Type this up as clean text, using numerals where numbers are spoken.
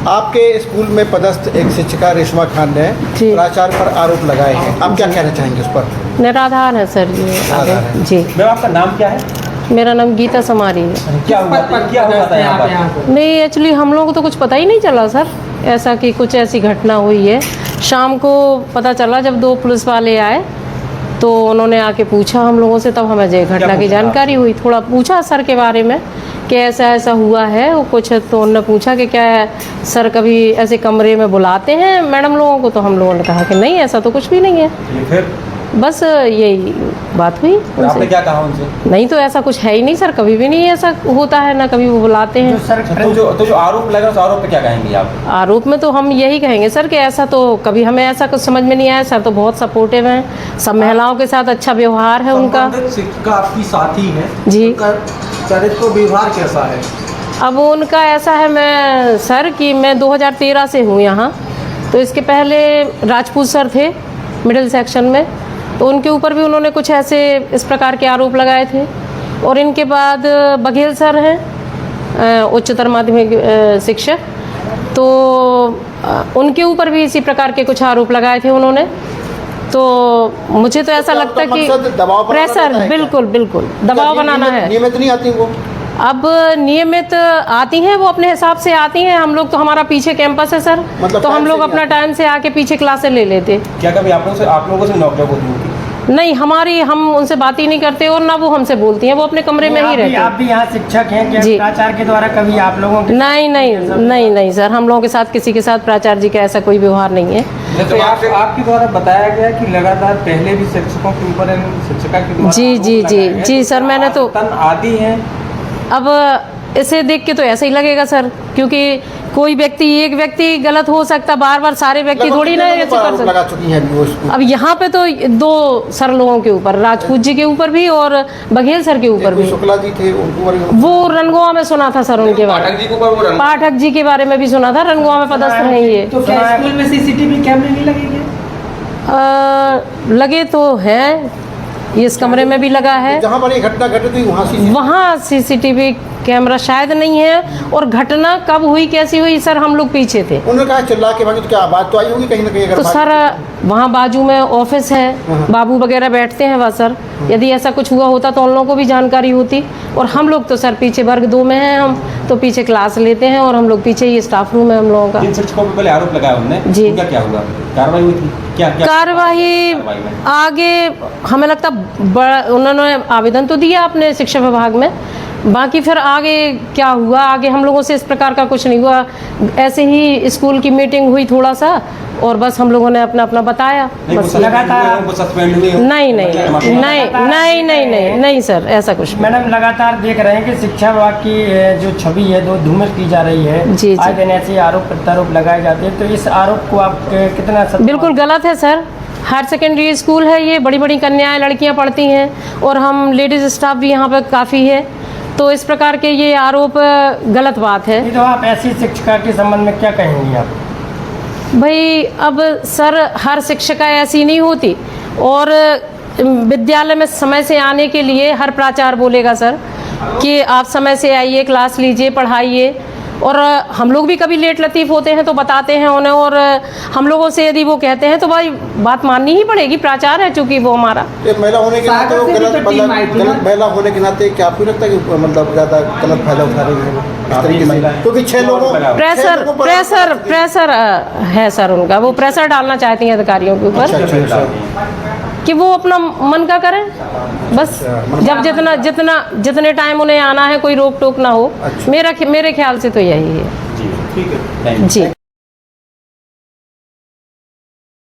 आपके स्कूल में पदस्थ एक शिक्षिका रेशमा खान ने जी। प्राचार्य पर आरोप लगाए हैं, आप क्या कहना चाहेंगे उस पर? निराधार है सर ये निराधार है। जी। मैम आपका नाम क्या है? मेरा नाम गीता समारी है। क्या हुआ था यहाँ पर? नहीं, एक्चुअली हम लोगों को तो कुछ पता ही नहीं चला सर, ऐसा कि कुछ ऐसी घटना हुई है। शाम को पता चला जब 2 पुलिस वाले आए तो उन्होंने आके पूछा हम लोगों से, तब हमें ये घटना की जानकारी हुई। थोड़ा पूछा सर के बारे में कि ऐसा ऐसा हुआ है वो कुछ, तो उन्होंने पूछा कि क्या सर कभी ऐसे कमरे में बुलाते हैं मैडम लोगों को, तो हम लोगों ने कहा कि नहीं ऐसा तो कुछ भी नहीं है। फिर बस यही बात हुई आपने उनसे। क्या कहा उनसे? नहीं तो ऐसा कुछ है ही नहीं सर, कभी भी नहीं ऐसा होता है, ना कभी वो बुलाते हैं। तो जो आरोप लगा उस आरोप पे क्या कहेंगे आप? आरोप में तो हम यही कहेंगे सर कि ऐसा तो कभी हमें ऐसा कुछ समझ में नहीं आया। सर तो बहुत सपोर्टिव हैं, सब महिलाओं के साथ अच्छा व्यवहार है उनका। शिक्षिका आपकी साथी है जी। उनका चरित्र व्यवहार कैसा है? अब उनका ऐसा है मैं सर कि मैं 2013 से हूँ यहाँ, तो इसके पहले राजपूत सर थे मिडिल सेक्शन में, तो उनके ऊपर भी उन्होंने कुछ ऐसे इस प्रकार के आरोप लगाए थे। और इनके बाद बघेल सर हैं उच्चतर माध्यमिक शिक्षक, तो उनके ऊपर भी इसी प्रकार के कुछ आरोप लगाए थे उन्होंने। तो मुझे तो ऐसा लगता है कि प्रेशर, बिल्कुल बिल्कुल दबाव बनाना है। नियमित नहीं आती वो? अब नियमित आती हैं, वो अपने हिसाब से आती हैं। हम लोग तो हमारा पीछे कैंपस है सर, मतलब तो हम टाइम लोग से अपना टाइम से आके पीछे क्लासें ले लेते। क्या कभी आप लोगों से नौकरियां होती होगी? नहीं, हम उनसे बात ही नहीं करते और ना वो हमसे बोलती हैं, वो अपने कमरे में ही रहते हैं। आप भी यहाँ शिक्षक हैं, क्या जी। प्राचार्य के द्वारा कभी आप लोगों के नहीं सर, हम लोगों के साथ किसी के साथ प्राचार्य जी का ऐसा कोई व्यवहार नहीं है। तो आपके द्वारा बताया गया कि लगातार पहले भी शिक्षकों के ऊपर शिक्षिका के द्वारा जी आरोप जी लगाए जी हैं, जी सर, मैंने तो आदि हैं। अब इसे देख के तो ऐसा ही लगेगा सर, क्योंकि कोई व्यक्ति, एक व्यक्ति गलत हो सकता, बार बार सारे व्यक्ति थोड़ी ना ऐसे कर सकते। लगा चुकी हैं अभी वो स्कूल? अब यहाँ पे तो 2 सर लोगों के ऊपर, राजपूत जी के ऊपर भी और बघेल सर के ऊपर भी। शुक्ला जी थे, उनको वो रनगोवा में सुना था सर उनके बारे में, पाठक जी के बारे में भी सुना था, रनगोवा में पदस्थ हैं ये। तो क्या स्कूल में सीसीटीवी कैमरे नहीं लगेंगे? लगे तो हैं, इस कमरे में भी लगा है। जहाँ पर ये घटना घटित हुई वहाँ सीसीटीवी कैमरा शायद नहीं है। और घटना कब हुई, कैसी हुई सर, हम लोग पीछे थे। उन्होंने कहा चिल्ला के भागे, तो क्या आवाज तो आई होगी कहीं ना कहीं? अगर तो सर वहाँ बाजू में ऑफिस है, बाबू वगैरह बैठते हैं वहाँ सर, यदि ऐसा कुछ हुआ होता तो उन लोगों को भी जानकारी होती। और हम लोग तो सर पीछे वर्ग 2 में हैं, हम तो पीछे क्लास लेते हैं और हम लोग पीछे ही स्टाफ रूम है हम लोगों का। जिन शिक्षकों पर पहले आरोप लगाया उन्होंने, जी। उनका क्या हुआ? कार्रवाई हुई थी? क्या कार्रवाई आगे हमें लगता उन्होंने आवेदन तो दिया अपने शिक्षा विभाग में, बाकी फिर आगे क्या हुआ, आगे हम लोगों से इस प्रकार का कुछ नहीं हुआ। ऐसे ही स्कूल की मीटिंग हुई थोड़ा सा, और बस हम लोगों ने अपना अपना बताया। बस लगातार सस्पेंड हुए? नहीं सर, ऐसा कुछ नहीं। मैडम लगातार देख रहे हैं कि शिक्षा विभाग की जो छवि है वो धूमिल की जा रही है। जी। आज दिन ऐसे आरोप प्रत्यारोप लगाए जाते हैं, तो इस आरोप को आप कितना सत्य? बिल्कुल गलत है सर। हायर सेकेंडरी स्कूल है ये, बड़ी बड़ी कन्याएं लड़कियां पढ़ती हैं और हम लेडीज स्टाफ भी यहाँ पर काफ़ी है, तो इस प्रकार के ये आरोप गलत बात है। तो आप ऐसी शिक्षिका के संबंध में क्या कहेंगी आप? भाई अब सर हर शिक्षिका ऐसी नहीं होती, और विद्यालय में समय से आने के लिए हर प्राचार्य बोलेगा सर कि आप समय से आइए, क्लास लीजिए, पढ़ाइए। और हम लोग भी कभी लेट लतीफ़ होते हैं तो बताते हैं उन्हें, और हम लोगों से यदि वो कहते हैं तो भाई बात माननी ही पड़ेगी, प्राचार्य है चूँकि वो हमारा। महिला होने के नाते वो गलत महिला होने के नाते क्या आपको लगता है कि मतलब ज़्यादा गलत फायदा उठा रही है इस तरीके से? क्योंकि 6 लोगों प्रेशर है सर उनका, वो प्रेशर डालना चाहती हैं अधिकारियों के ऊपर। अच्छा। कि वो अपना मन का करें बस, जब जितने टाइम उन्हें आना है कोई रोक टोक ना हो। मेरे ख्याल से तो यही है। जी, ठीक है, जी।